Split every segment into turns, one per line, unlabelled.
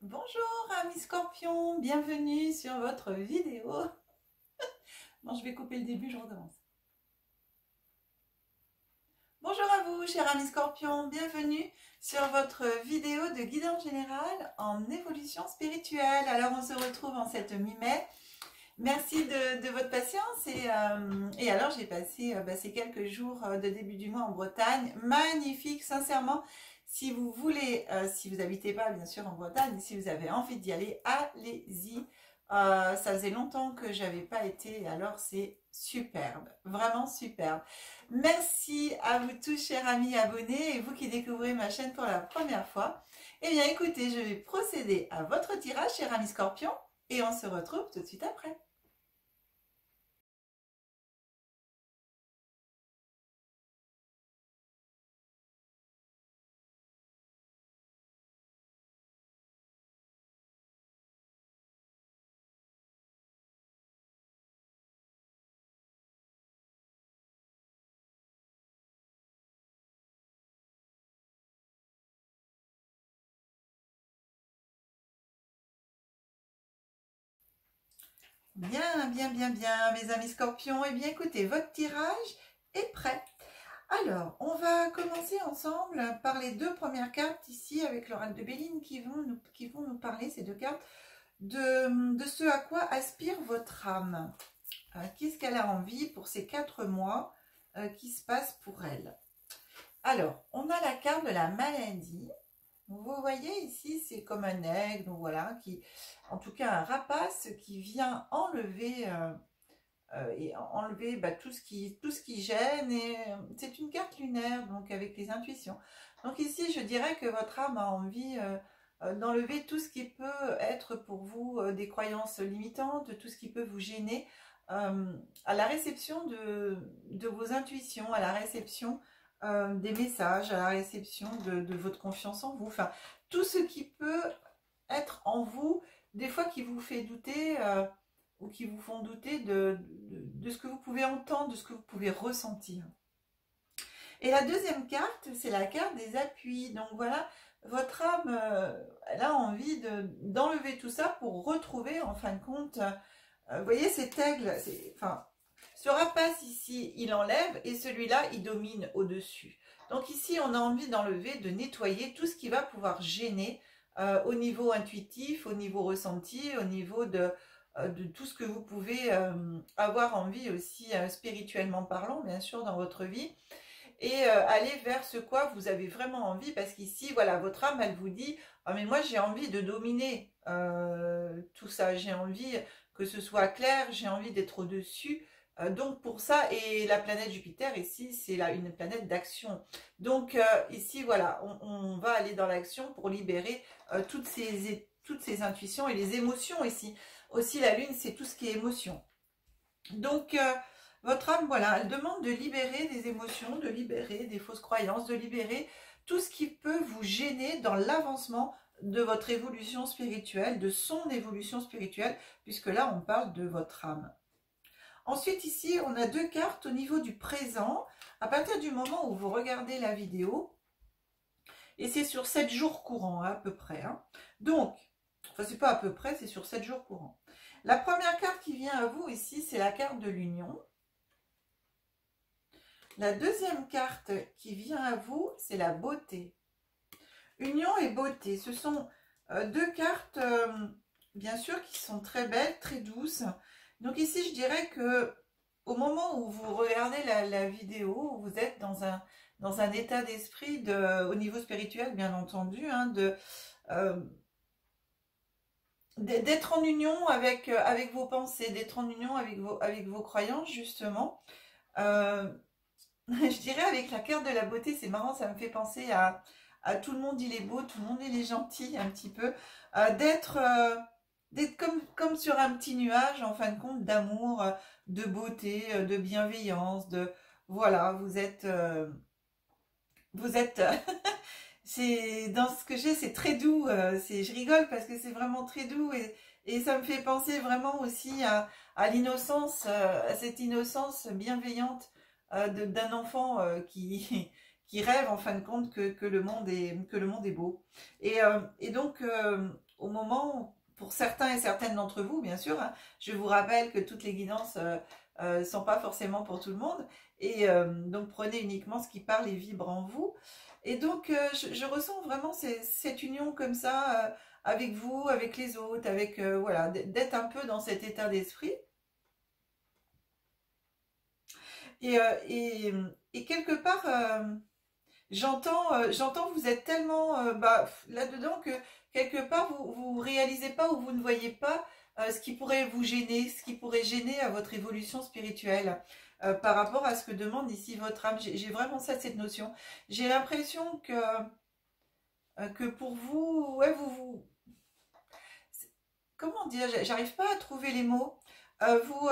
Bonjour amis scorpions, bienvenue sur votre vidéo. Bon, je vais couper le début, je recommence. Bonjour à vous chers amis scorpions, bienvenue sur votre vidéo de guidance générale en évolution spirituelle. Alors on se retrouve en cette mi-mai. Merci de votre patience et alors j'ai passé ces quelques jours de début du mois en Bretagne, magnifique sincèrement. Si vous voulez, si vous n'habitez pas bien sûr en Bretagne, si vous avez envie d'y aller, allez-y. Ça faisait longtemps que j'avais pas été, alors c'est superbe, vraiment superbe. Merci à vous tous chers amis abonnés et vous qui découvrez ma chaîne pour la première fois. Eh bien écoutez, je vais procéder à votre tirage chers amis scorpions et on se retrouve tout de suite après. Bien, bien, bien, bien, mes amis scorpions. Eh bien, écoutez, votre tirage est prêt. Alors, on va commencer ensemble par les deux premières cartes ici avec l'oracle de Béline qui vont nous parler, ces deux cartes, de ce à quoi aspire votre âme. Qu'est-ce qu'elle a envie pour ces 4 mois qui se passent pour elle. Alors, on a la carte de la maladie. Vous voyez ici, c'est comme un aigle, donc voilà, en tout cas un rapace qui vient enlever, tout ce qui gêne. Et c'est une carte lunaire, donc avec les intuitions. Donc ici, je dirais que votre âme a envie d'enlever tout ce qui peut être pour vous des croyances limitantes, tout ce qui peut vous gêner à la réception de vos intuitions, à la réception des messages, à la réception de votre confiance en vous. Enfin, tout ce qui peut être en vous, des fois qui vous fait douter ou qui vous font douter de ce que vous pouvez entendre, de ce que vous pouvez ressentir. Et la deuxième carte, c'est la carte des appuis. Donc voilà, votre âme, elle a envie d'enlever tout ça pour retrouver, en fin de compte, vous voyez cet aigle, ce rapace ici, il enlève et celui-là, il domine au-dessus. Donc ici, on a envie d'enlever, de nettoyer tout ce qui va pouvoir gêner au niveau intuitif, au niveau ressenti, au niveau de tout ce que vous pouvez avoir envie aussi spirituellement parlant, bien sûr, dans votre vie. Et aller vers ce quoi vous avez vraiment envie, parce qu'ici, voilà, votre âme, elle vous dit « Ah, mais moi, j'ai envie de dominer tout ça, j'ai envie que ce soit clair, j'ai envie d'être au-dessus. » Donc pour ça, et la planète Jupiter ici, c'est là une planète d'action. Donc ici, voilà, on va aller dans l'action pour libérer toutes ces intuitions et les émotions ici. Aussi, la Lune, c'est tout ce qui est émotion. Donc, votre âme, voilà, elle demande de libérer des émotions, de libérer des fausses croyances, de libérer tout ce qui peut vous gêner dans l'avancement de votre évolution spirituelle, de son évolution spirituelle, puisque là, on parle de votre âme. Ensuite, ici, on a deux cartes au niveau du présent. À partir du moment où vous regardez la vidéo, et c'est sur 7 jours courants, à peu près. Hein. Donc, enfin, c'est pas à peu près, c'est sur 7 jours courants. La première carte qui vient à vous ici, c'est la carte de l'union. La deuxième carte qui vient à vous, c'est la beauté. Union et beauté, ce sont deux cartes, bien sûr, qui sont très belles, très douces. Donc ici, je dirais que au moment où vous regardez la vidéo, vous êtes dans un état d'esprit au niveau spirituel, bien entendu, hein, d'être en union avec vos pensées, d'être en union avec vos croyances, justement. Je dirais avec la carte de la beauté, c'est marrant, ça me fait penser à tout le monde il est beau, tout le monde il est gentil, un petit peu. D'être comme sur un petit nuage, en fin de compte, d'amour, de beauté, de bienveillance, voilà, vous êtes c'est dans ce que j'ai, c'est très doux. Je rigole parce que c'est vraiment très doux et ça me fait penser vraiment aussi à l'innocence, à cette innocence bienveillante d'un enfant qui rêve en fin de compte que le monde est beau. Et donc au moment, pour certains et certaines d'entre vous, bien sûr, hein, je vous rappelle que toutes les guidances sont pas forcément pour tout le monde, et donc prenez uniquement ce qui parle et vibre en vous. Et donc je ressens vraiment cette union comme ça avec vous, avec les autres, avec voilà, d'être un peu dans cet état d'esprit. Et, et quelque part, j'entends vous êtes tellement là-dedans que quelque part vous réalisez pas ou vous ne voyez pas ce qui pourrait vous gêner, ce qui pourrait gêner à votre évolution spirituelle par rapport à ce que demande ici votre âme. J'ai vraiment ça, cette notion. J'ai l'impression que pour vous, ouais, comment dire, j'arrive pas à trouver les mots. Vous,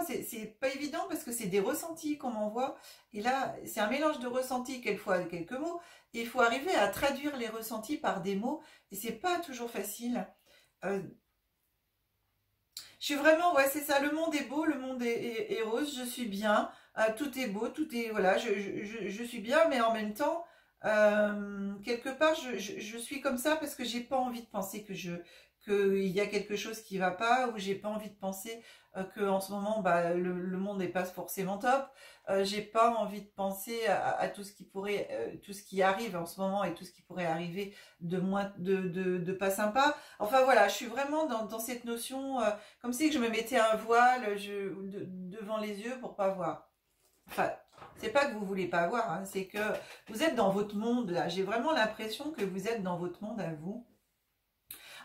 c'est pas évident parce que c'est des ressentis qu'on m'envoie. Et là, c'est un mélange de ressentis, quelquefois quelques mots. Et il faut arriver à traduire les ressentis par des mots. Et c'est pas toujours facile. Je suis vraiment, ouais, c'est ça. Le monde est beau, le monde est rose. Je suis bien. Tout est beau, tout est, voilà, je suis bien, mais en même temps, quelque part, je suis comme ça parce que j'ai pas envie de penser qu'il y a quelque chose qui va pas, ou j'ai pas envie de penser que en ce moment le monde n'est pas forcément top. J'ai pas envie de penser à tout ce qui pourrait tout ce qui arrive en ce moment et tout ce qui pourrait arriver de pas sympa. Enfin voilà, je suis vraiment dans cette notion comme si je me mettais un voile devant les yeux pour pas voir. Enfin, c'est pas que vous voulez pas voir, hein, c'est que vous êtes dans votre monde là. J'ai vraiment l'impression que vous êtes dans votre monde à vous.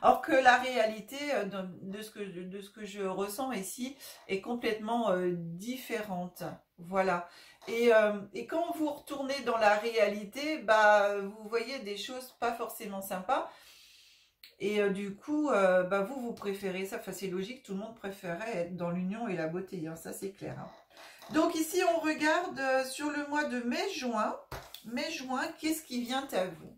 Or que la réalité de ce que je ressens ici est complètement différente. Voilà. Et quand vous retournez dans la réalité, vous voyez des choses pas forcément sympas. Et du coup, vous préférez ça. Enfin, c'est logique, tout le monde préférait être dans l'union et la beauté. Hein, ça, c'est clair. Hein. Donc ici, on regarde sur le mois de mai-juin. Mai-juin, qu'est-ce qui vient à vous?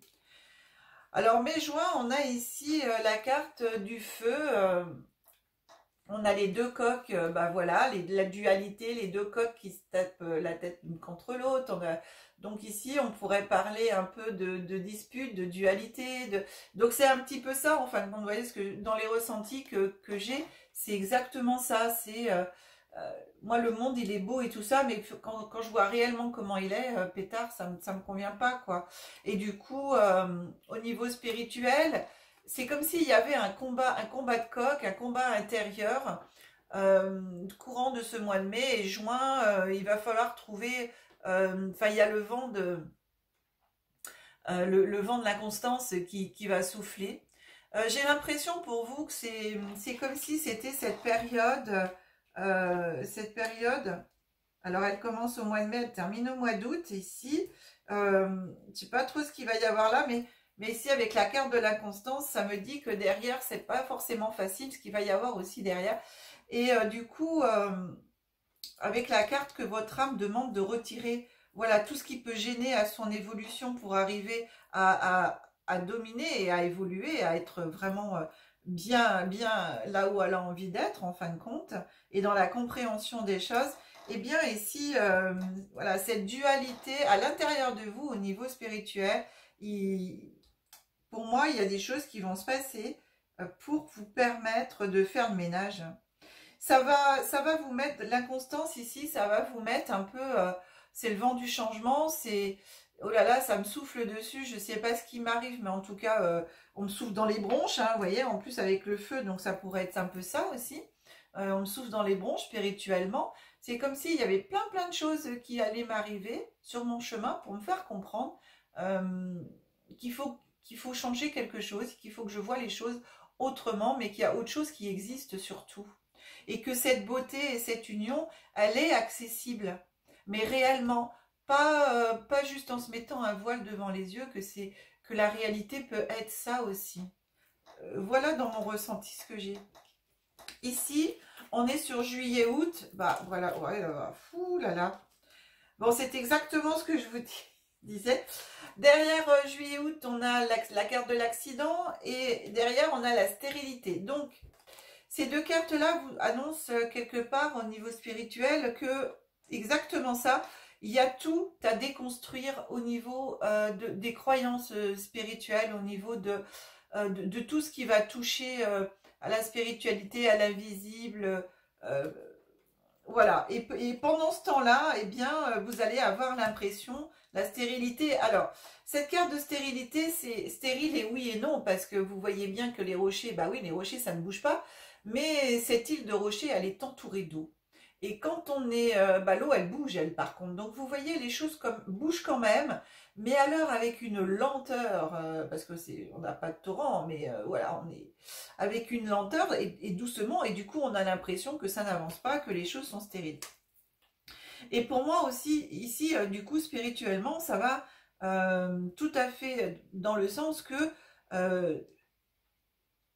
Alors, mai-juin, on a ici la carte du feu. On a les deux coqs, voilà, la dualité, les deux coqs qui se tapent la tête l'une contre l'autre. Donc ici, on pourrait parler un peu de dispute, de dualité. Donc c'est un petit peu ça, en fin de compte. Vous voyez, ce que, dans les ressentis que j'ai, c'est exactement ça. C'est moi, le monde, il est beau et tout ça, mais quand je vois réellement comment il est, pétard, ça me convient pas, quoi. Et du coup, au niveau spirituel, c'est comme s'il y avait un combat de coq, un combat intérieur, courant de ce mois de mai et juin. Il va falloir trouver, il y a le vent le vent de l'inconstance qui va souffler. J'ai l'impression pour vous que c'est comme si c'était cette période. Alors elle commence au mois de mai, elle termine au mois d'août ici. Je ne sais pas trop ce qu'il va y avoir là, mais ici avec la carte de l'inconstance, ça me dit que derrière, c'est pas forcément facile ce qu'il va y avoir aussi derrière. Et du coup, avec la carte que votre âme demande de retirer, voilà, tout ce qui peut gêner à son évolution pour arriver à dominer et à évoluer, à être vraiment bien là où elle a envie d'être en fin de compte, et dans la compréhension des choses. Et bien ici, voilà, cette dualité à l'intérieur de vous au niveau spirituel, pour moi, il y a des choses qui vont se passer pour vous permettre de faire le ménage. Ça va vous mettre, l'inconstance ici, ça va vous mettre un peu, c'est le vent du changement, c'est, oh là là, ça me souffle dessus, je ne sais pas ce qui m'arrive, mais en tout cas, on me souffle dans les bronches, hein, vous voyez, en plus avec le feu, donc ça pourrait être un peu ça aussi. On me souffle dans les bronches spirituellement. C'est comme s'il y avait plein de choses qui allaient m'arriver sur mon chemin pour me faire comprendre qu'il faut changer quelque chose, qu'il faut que je vois les choses autrement, mais qu'il y a autre chose qui existe surtout. Et que cette beauté et cette union, elle est accessible, mais réellement, pas juste en se mettant un voile devant les yeux, que la réalité peut être ça aussi. Voilà dans mon ressenti ce que j'ai. Ici, on est sur juillet-août. Voilà, ouais, fou là là. Bon, c'est exactement ce que je vous disais. Derrière juillet-août, on a la carte de l'accident et derrière, on a la stérilité. Donc, ces deux cartes-là vous annoncent quelque part au niveau spirituel que exactement ça, il y a tout à déconstruire au niveau des croyances spirituelles, au niveau de tout ce qui va toucher à la spiritualité, à l'invisible. Voilà. Et pendant ce temps-là, eh bien, vous allez avoir l'impression, la stérilité. Alors, cette carte de stérilité, c'est stérile et oui et non, parce que vous voyez bien que les rochers, bah oui, les rochers, ça ne bouge pas. Mais cette île de rochers, elle est entourée d'eau. Et quand on est, bah, l'eau, elle bouge, elle, par contre. Donc, vous voyez, les choses comme bougent quand même, mais alors avec une lenteur, parce que on n'a pas de torrent, mais voilà, on est avec une lenteur et doucement, et du coup, on a l'impression que ça n'avance pas, que les choses sont stériles. Et pour moi aussi, ici, du coup, spirituellement, ça va tout à fait dans le sens que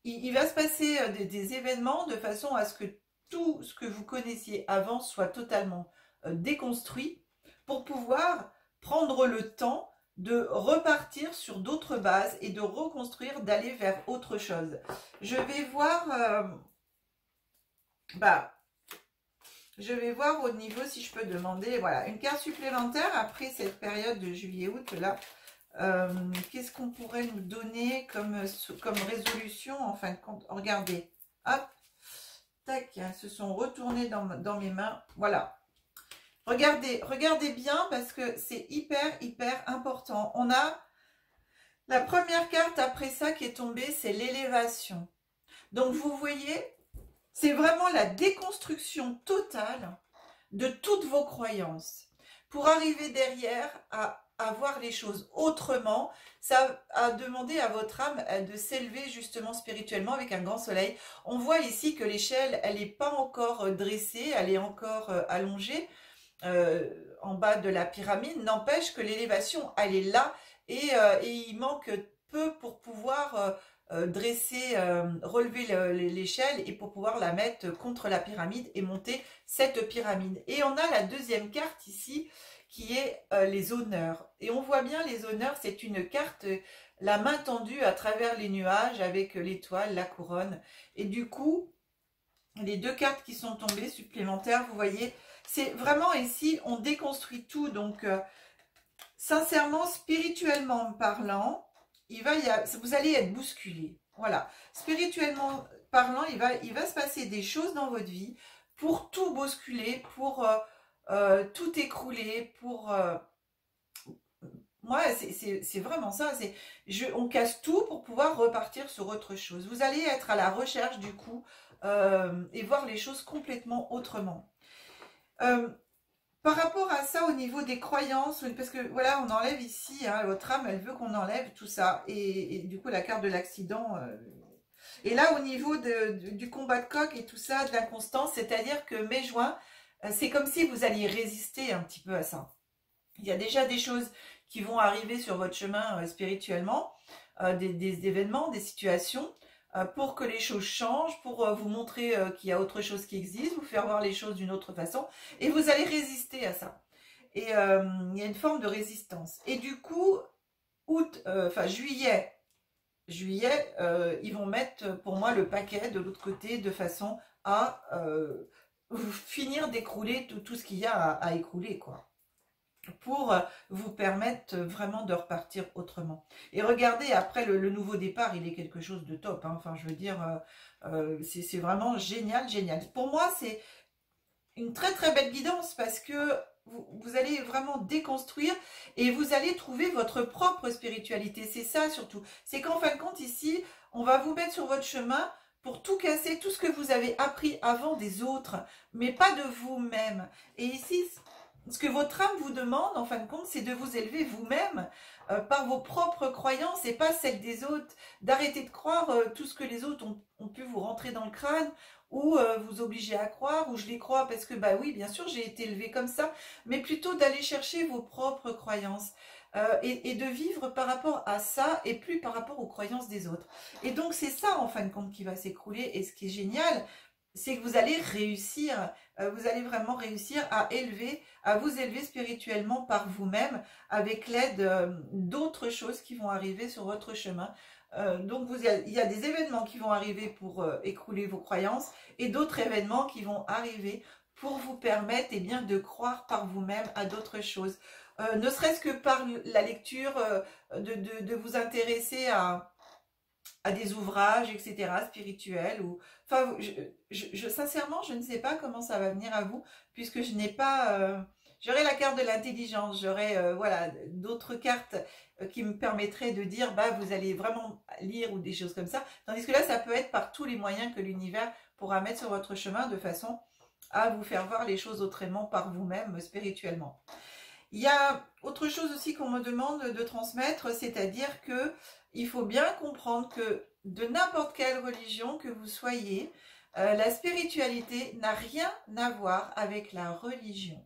il va se passer des événements de façon à ce que tout ce que vous connaissiez avant soit totalement déconstruit pour pouvoir prendre le temps de repartir sur d'autres bases et de reconstruire, d'aller vers autre chose. Je vais voir, je vais voir au niveau si je peux demander, voilà, une carte supplémentaire après cette période de juillet-août là. Qu'est-ce qu'on pourrait nous donner comme résolution en fin de compte? Regardez, hop, tac, elles se sont retournées dans mes mains, voilà. Regardez bien parce que c'est hyper important. On a la première carte après ça qui est tombée, c'est l'élévation. Donc vous voyez, c'est vraiment la déconstruction totale de toutes vos croyances pour arriver derrière à voir les choses autrement. Ça a demandé à votre âme de s'élever justement spirituellement avec un grand soleil. On voit ici que l'échelle, elle n'est pas encore dressée, elle est encore allongée en bas de la pyramide. N'empêche que l'élévation, elle est là et il manque peu pour pouvoir dresser, relever l'échelle et pour pouvoir la mettre contre la pyramide et monter cette pyramide. Et on a la deuxième carte ici qui est les honneurs. Et on voit bien les honneurs, c'est une carte, la main tendue à travers les nuages avec l'étoile, la couronne. Et du coup, les deux cartes qui sont tombées supplémentaires, vous voyez, c'est vraiment ici, on déconstruit tout. Donc, sincèrement, spirituellement parlant, vous allez être bousculé. Voilà. Spirituellement parlant, il va se passer des choses dans votre vie pour tout bousculer, pour tout écrouler, pour... moi, c'est vraiment ça. On casse tout pour pouvoir repartir sur autre chose. Vous allez être à la recherche du coup et voir les choses complètement autrement. Par rapport à ça, au niveau des croyances, parce que voilà, on enlève ici, hein, votre âme, elle veut qu'on enlève tout ça. Et du coup, la carte de l'accident. Et là, au niveau du combat de coq et tout ça, de l'inconstance, c'est-à-dire que mai-juin, c'est comme si vous alliez résister un petit peu à ça. Il y a déjà des choses qui vont arriver sur votre chemin spirituellement, des événements, des situations, pour que les choses changent, pour vous montrer qu'il y a autre chose qui existe, vous faire voir les choses d'une autre façon, et vous allez résister à ça. Et il y a une forme de résistance. Et du coup, juillet, ils vont mettre pour moi le paquet de l'autre côté de façon à finir d'écrouler tout ce qu'il y a à écrouler, quoi, pour vous permettre vraiment de repartir autrement. Et regardez, après le nouveau départ, il est quelque chose de top, hein. Enfin, je veux dire, c'est vraiment génial. Pour moi, c'est une très belle guidance parce que vous allez vraiment déconstruire et vous allez trouver votre propre spiritualité. C'est ça surtout. C'est qu'en fin de compte, ici, on va vous mettre sur votre chemin pour tout casser, tout ce que vous avez appris avant des autres, mais pas de vous-même. Et ici, ce que votre âme vous demande, en fin de compte, c'est de vous élever vous-même par vos propres croyances et pas celles des autres. D'arrêter de croire tout ce que les autres ont pu vous rentrer dans le crâne ou vous obliger à croire, ou je les crois parce que, bah oui, bien sûr, j'ai été élevée comme ça, mais plutôt d'aller chercher vos propres croyances et de vivre par rapport à ça et plus par rapport aux croyances des autres. Et donc, c'est ça, en fin de compte, qui va s'écrouler. Et ce qui est génial, c'est que vous allez réussir, vous allez vraiment réussir à vous élever spirituellement par vous-même avec l'aide d'autres choses qui vont arriver sur votre chemin. Donc il y a des événements qui vont arriver pour écrouler vos croyances et d'autres événements qui vont arriver pour vous permettre bien, de croire par vous-même à d'autres choses. Ne serait-ce que par la lecture, de vous intéresser à des ouvrages, etc., spirituels. Ou, enfin, sincèrement, je ne sais pas comment ça va venir à vous, puisque je n'ai pas... j'aurai la carte de l'intelligence, j'aurai voilà, d'autres cartes qui me permettraient de dire, bah, vous allez vraiment lire ou des choses comme ça. Tandis que là, ça peut être par tous les moyens que l'univers pourra mettre sur votre chemin de façon à vous faire voir les choses autrement par vous-même, spirituellement. Il y a autre chose aussi qu'on me demande de transmettre, c'est-à-dire que il faut bien comprendre que de n'importe quelle religion que vous soyez, la spiritualité n'a rien à voir avec la religion.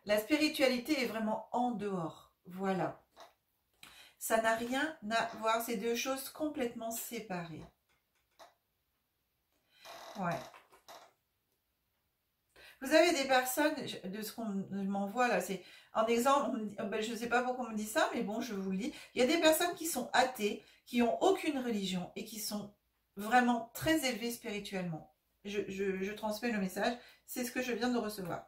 La spiritualité est vraiment en dehors. Voilà. Ça n'a rien à voir. C'est deux choses complètement séparées. Ouais. Vous avez des personnes, de ce qu'on m'envoie là, c'est en exemple, je ne sais pas pourquoi on me dit ça, mais bon, je vous le dis. Il y a des personnes qui sont athées, qui n'ont aucune religion et qui sont vraiment très élevées spirituellement. Je transmets le message, c'est ce que je viens de recevoir.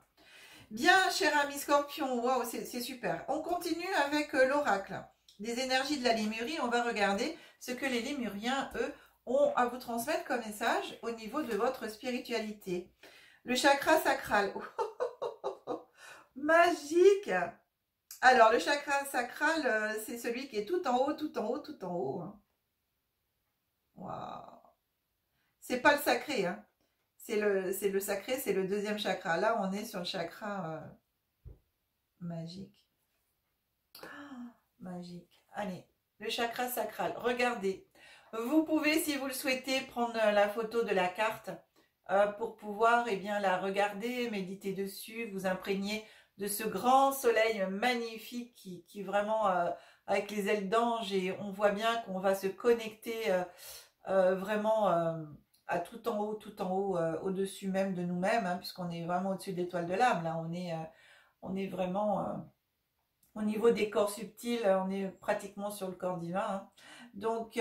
Bien, cher ami Scorpion, waouh, c'est super. On continue avec l'oracle des énergies de la Lémurie. On va regarder ce que les Lémuriens, eux, ont à vous transmettre comme message au niveau de votre spiritualité. Le chakra sacral. Magique. Alors, le chakra sacral, c'est celui qui est tout en haut, tout en haut, tout en haut. Waouh. C'est pas le sacré, hein. C'est le sacré, c'est le deuxième chakra. Là, on est sur le chakra magique. Magique. Allez, le chakra sacral. Regardez. Vous pouvez, si vous le souhaitez, prendre la photo de la carte pour pouvoir la regarder, méditer dessus, vous imprégner de ce grand soleil magnifique qui vraiment, avec les ailes d'ange, et on voit bien qu'on va se connecter vraiment à tout en haut, au-dessus même de nous-mêmes, hein, puisqu'on est vraiment au-dessus de l'étoile de l'âme. Là, on est vraiment au niveau des corps subtils, on est pratiquement sur le corps divin. Hein. Donc,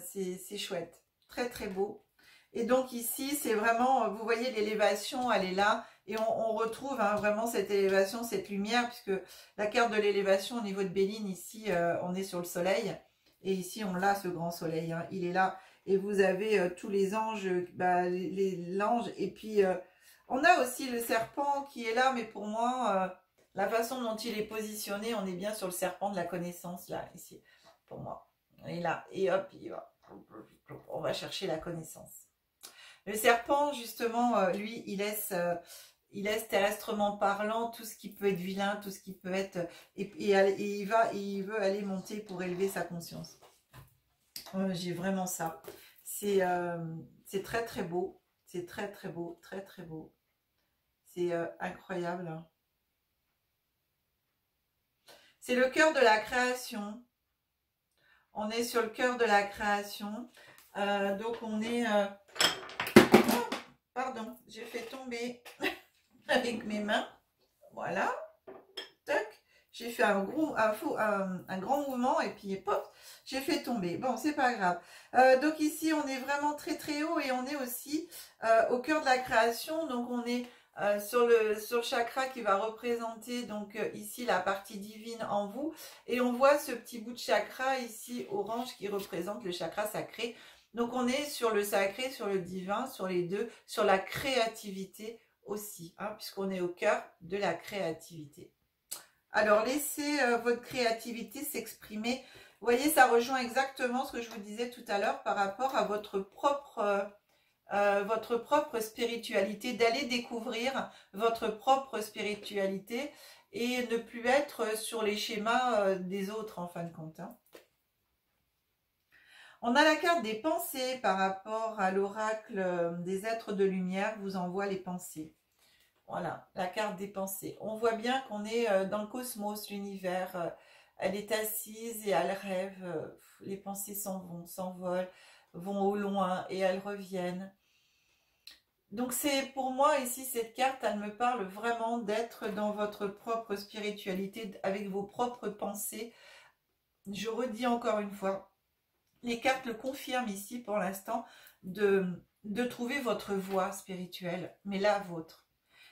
c'est chouette. Très, très beau. Et donc ici, c'est vraiment, vous voyez, l'élévation, elle est là. Et on retrouve hein, vraiment cette élévation, cette lumière, puisque la carte de l'élévation au niveau de Béline, ici, on est sur le soleil. Et ici, on l'a, ce grand soleil. Hein, il est là. Et vous avez tous les anges, l'ange. Et puis, on a aussi le serpent qui est là. Mais pour moi, la façon dont il est positionné, on est bien sur le serpent de la connaissance, là, ici, pour moi. Et là, et hop, on va chercher la connaissance. Le serpent, justement, lui, il laisse terrestrement parlant tout ce qui peut être vilain, tout ce qui peut être... Et il veut aller monter pour élever sa conscience. J'ai vraiment ça. C'est très, très beau. C'est très, très beau. Très, très beau. C'est incroyable. Hein. C'est le cœur de la création. On est sur le cœur de la création. Donc, on est... Pardon, j'ai fait tomber avec mes mains. Voilà. Tac. J'ai fait un grand mouvement et puis pop, j'ai fait tomber. Bon, c'est pas grave. Donc ici, on est vraiment très très haut et on est aussi au cœur de la création. Donc on est sur le chakra qui va représenter donc ici la partie divine en vous. Et on voit ce petit bout de chakra ici orange qui représente le chakra sacré. Donc on est sur le sacré, sur le divin, sur les deux, sur la créativité aussi, hein, puisqu'on est au cœur de la créativité. Alors laissez votre créativité s'exprimer. Vous voyez, ça rejoint exactement ce que je vous disais tout à l'heure par rapport à votre propre spiritualité, d'aller découvrir votre propre spiritualité et ne plus être sur les schémas des autres en fin de compte. Hein. On a la carte des pensées par rapport à l'oracle des êtres de lumière, vous envoie les pensées. Voilà, la carte des pensées. On voit bien qu'on est dans le cosmos, l'univers. Elle est assise et elle rêve. Les pensées s'en vont, s'envolent, vont au loin et elles reviennent. Donc c'est pour moi ici, cette carte, elle me parle vraiment d'être dans votre propre spiritualité, avec vos propres pensées. Je redis encore une fois. Les cartes le confirment ici pour l'instant de trouver votre voie spirituelle, mais la vôtre.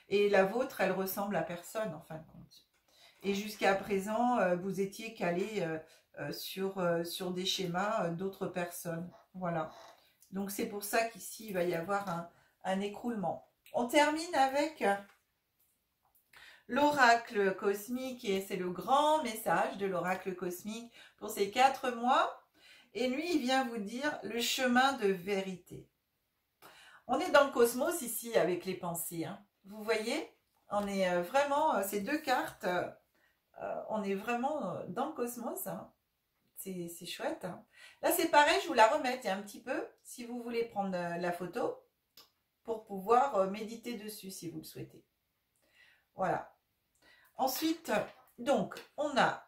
Et la vôtre, elle ressemble à personne en fin de compte. Et jusqu'à présent, vous étiez calé sur des schémas d'autres personnes. Voilà. Donc c'est pour ça qu'ici, il va y avoir un écroulement. On termine avec l'oracle cosmique, et c'est le grand message de l'oracle cosmique pour ces 4 mois. Et lui, il vient vous dire le chemin de vérité. On est dans le cosmos ici avec les pensées. Hein. Vous voyez, on est vraiment, ces 2 cartes, on est vraiment dans le cosmos. Hein. C'est chouette. Hein. Là, c'est pareil, je vous la remets un petit peu, si vous voulez prendre la photo, pour pouvoir méditer dessus, si vous le souhaitez. Voilà. Ensuite, donc, on a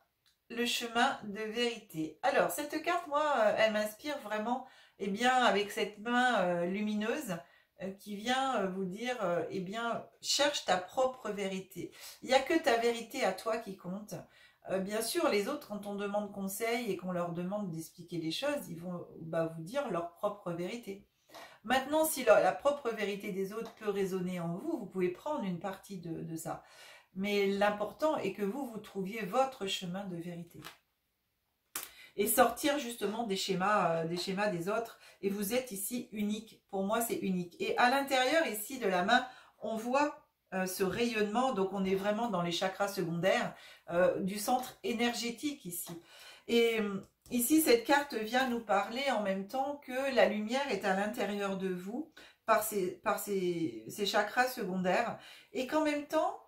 le chemin de vérité. Alors, cette carte, moi, elle m'inspire vraiment, eh bien, avec cette main lumineuse qui vient vous dire, eh bien, cherche ta propre vérité. Il n'y a que ta vérité à toi qui compte. Bien sûr, les autres, quand on demande conseil et qu'on leur demande d'expliquer les choses, ils vont vous dire leur propre vérité. Maintenant, si la propre vérité des autres peut résonner en vous, vous pouvez prendre une partie de ça. Mais l'important est que vous trouviez votre chemin de vérité. Et sortir justement des schémas des autres. Et vous êtes ici unique. Pour moi, c'est unique. Et à l'intérieur ici de la main, on voit ce rayonnement. Donc, on est vraiment dans les chakras secondaires du centre énergétique ici. Et ici, cette carte vient nous parler en même temps que la lumière est à l'intérieur de vous par ces chakras secondaires. Et qu'en même temps,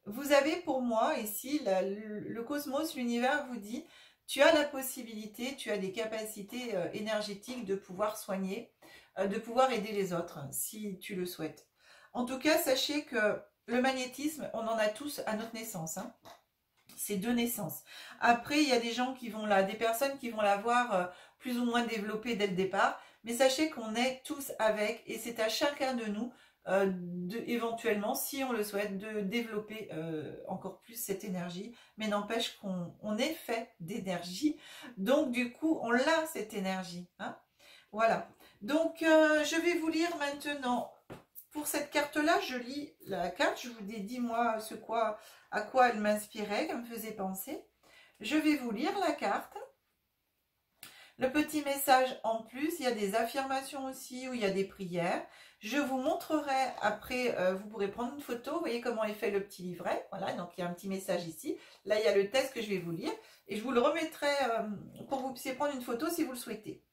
vous avez pour moi ici, le cosmos, l'univers vous dit, tu as la possibilité, tu as des capacités énergétiques de pouvoir soigner, de pouvoir aider les autres, si tu le souhaites. En tout cas, sachez que le magnétisme, on en a tous à notre naissance. Hein. C'est 2 naissances. Après, il y a des gens qui vont des personnes qui vont l'avoir plus ou moins développée dès le départ. Mais sachez qu'on est tous avec, et c'est à chacun de nous, éventuellement, si on le souhaite, de développer encore plus cette énergie. Mais n'empêche qu'on est fait d'énergie. Donc, du coup, on l'a, cette énergie. Hein. Voilà. Donc, je vais vous lire maintenant. Pour cette carte-là, je lis la carte. Je vous dis, dis-moi à quoi elle m'inspirait, qu'elle me faisait penser. Je vais vous lire la carte. Le petit message en plus, il y a des affirmations aussi, où il y a des prières. Je vous montrerai après, vous pourrez prendre une photo, vous voyez comment est fait le petit livret. Voilà, donc il y a un petit message ici. Là, il y a le texte que je vais vous lire. Et je vous le remettrai pour que vous puissiez prendre une photo si vous le souhaitez.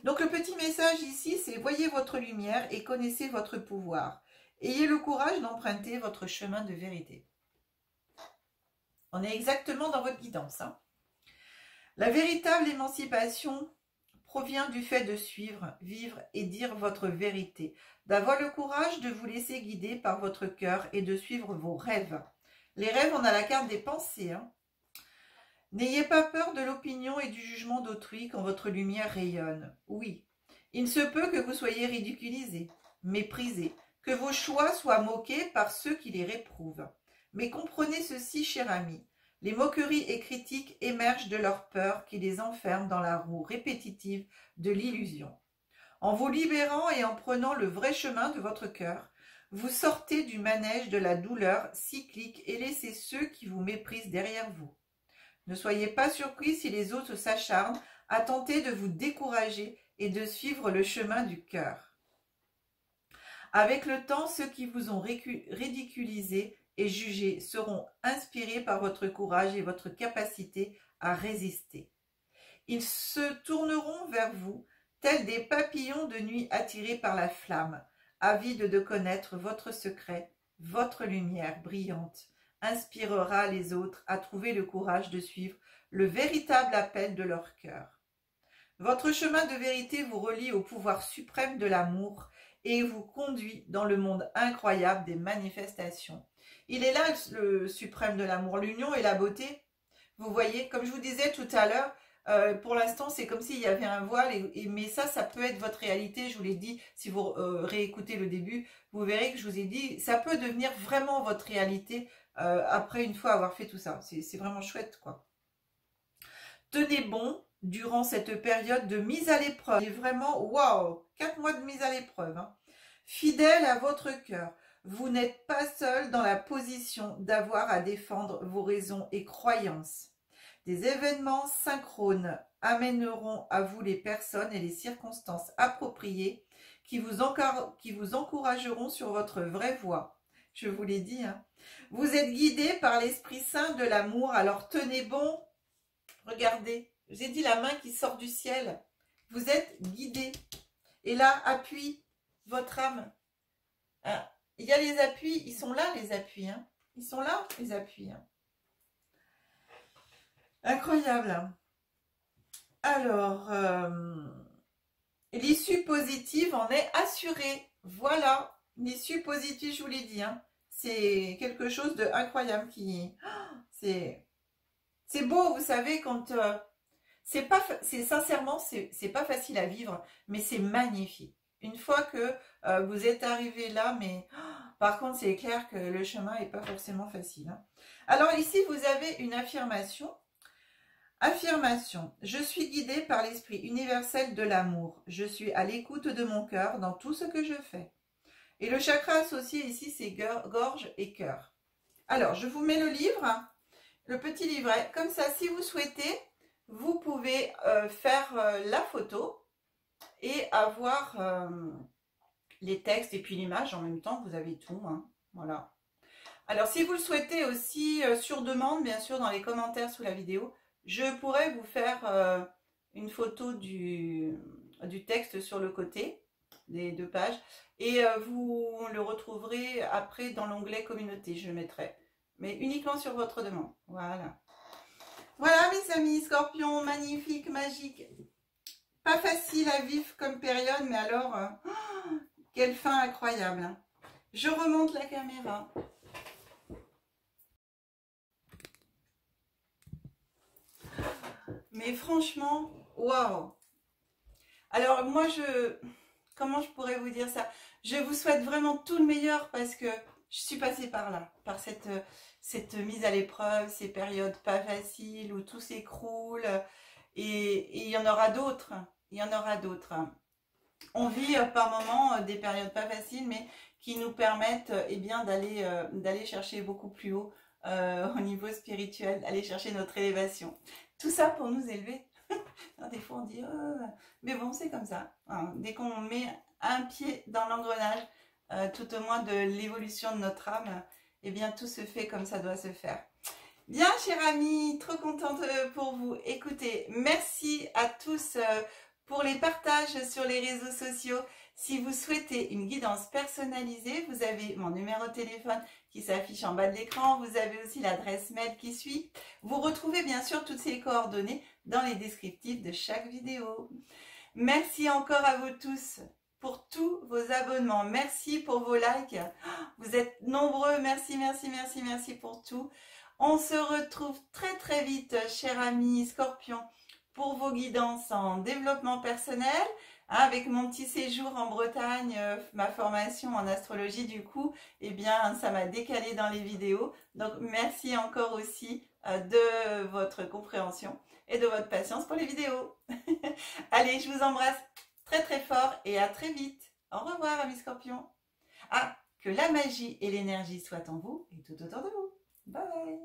Donc le petit message ici, c'est « Voyez votre lumière et connaissez votre pouvoir. Ayez le courage d'emprunter votre chemin de vérité. » On est exactement dans votre guidance. Hein. La véritable émancipation provient du fait de suivre, vivre et dire votre vérité, d'avoir le courage de vous laisser guider par votre cœur et de suivre vos rêves. Les rêves, on a la carte des pensées. Hein. N'ayez pas peur de l'opinion et du jugement d'autrui quand votre lumière rayonne. Oui, il se peut que vous soyez ridiculisé, méprisé, que vos choix soient moqués par ceux qui les réprouvent. Mais comprenez ceci, cher ami, les moqueries et critiques émergent de leur peur qui les enferme dans la roue répétitive de l'illusion. En vous libérant et en prenant le vrai chemin de votre cœur, vous sortez du manège de la douleur cyclique et laissez ceux qui vous méprisent derrière vous. Ne soyez pas surpris si les autres s'acharnent à tenter de vous décourager et de suivre le chemin du cœur. Avec le temps, ceux qui vous ont ridiculisé et jugé seront inspirés par votre courage et votre capacité à résister. Ils se tourneront vers vous, tels des papillons de nuit attirés par la flamme, avides de connaître votre secret, votre lumière brillante inspirera les autres à trouver le courage de suivre le véritable appel de leur cœur. Votre chemin de vérité vous relie au pouvoir suprême de l'amour et vous conduit dans le monde incroyable des manifestations. Il est là le suprême de l'amour, l'union et la beauté. Vous voyez, comme je vous disais tout à l'heure, pour l'instant, c'est comme s'il y avait un voile, mais ça peut être votre réalité. Je vous l'ai dit, si vous réécoutez le début, vous verrez que je vous ai dit, ça peut devenir vraiment votre réalité après une fois avoir fait tout ça. C'est vraiment chouette, quoi. Tenez bon durant cette période de mise à l'épreuve. Et vraiment, waouh, 4 mois de mise à l'épreuve. Hein. Fidèle à votre cœur. Vous n'êtes pas seul dans la position d'avoir à défendre vos raisons et croyances. Des événements synchrones amèneront à vous les personnes et les circonstances appropriées qui vous encourageront sur votre vraie voie. Je vous l'ai dit, hein. Vous êtes guidé par l'Esprit Saint de l'amour, alors tenez bon. Regardez, j'ai dit la main qui sort du ciel. Vous êtes guidé. Et là, appuie votre âme. Hein, il y a les appuis, ils sont là les appuis. Hein. Ils sont là les appuis. Hein. Incroyable. Alors, l'issue positive en est assurée. Voilà, l'issue positive, je vous l'ai dit. Hein. C'est quelque chose d'incroyable qui... C'est beau, vous savez, quand... sincèrement, c'est pas facile à vivre, mais c'est magnifique. Une fois que vous êtes arrivé là, mais par contre, c'est clair que le chemin n'est pas forcément facile. Hein. Alors ici, vous avez une affirmation. Affirmation. Je suis guidée par l'esprit universel de l'amour. Je suis à l'écoute de mon cœur dans tout ce que je fais. Et le chakra associé ici, c'est gorge et cœur. Alors, je vous mets le livre, le petit livret. Comme ça, si vous souhaitez, vous pouvez faire la photo et avoir les textes et puis l'image en même temps. Vous avez tout. Hein, voilà. Alors, si vous le souhaitez aussi sur demande, bien sûr, dans les commentaires sous la vidéo, je pourrais vous faire une photo du texte sur le côté des 2 pages et vous le retrouverez après dans l'onglet communauté, je le mettrai, mais uniquement sur votre demande. Voilà. Voilà mes amis scorpions, magnifique, magique. Pas facile à vivre comme période, mais alors, quelle fin incroyable. Hein. Je remonte la caméra. Mais franchement, waouh! Alors moi, comment je pourrais vous dire ça? Je vous souhaite vraiment tout le meilleur parce que je suis passée par là, par cette mise à l'épreuve, ces périodes pas faciles où tout s'écroule et il y en aura d'autres. Il y en aura d'autres. On vit par moments des périodes pas faciles, mais qui nous permettent eh bien d'aller chercher beaucoup plus haut au niveau spirituel, d'aller chercher notre élévation. Tout ça pour nous élever. Des fois on dit mais bon, c'est comme ça. Hein. Dès qu'on met un pied dans l'engrenage, tout au moins de l'évolution de notre âme, eh bien tout se fait comme ça doit se faire. Bien, chers amis, trop contente pour vous. Écoutez, merci à tous pour les partages sur les réseaux sociaux. Si vous souhaitez une guidance personnalisée, vous avez mon numéro de téléphone qui s'affiche en bas de l'écran. Vous avez aussi l'adresse mail qui suit. Vous retrouvez bien sûr toutes ces coordonnées dans les descriptifs de chaque vidéo. Merci encore à vous tous pour tous vos abonnements. Merci pour vos likes. Vous êtes nombreux. Merci, merci, merci, merci pour tout. On se retrouve très très vite, chers amis scorpions, pour vos guidances en développement personnel. Avec mon petit séjour en Bretagne, ma formation en astrologie, du coup, eh bien, ça m'a décalé dans les vidéos. Donc, merci encore aussi de votre compréhension et de votre patience pour les vidéos. Allez, je vous embrasse très très fort et à très vite. Au revoir, amis scorpions. Ah, que la magie et l'énergie soient en vous et tout autour de vous. Bye bye.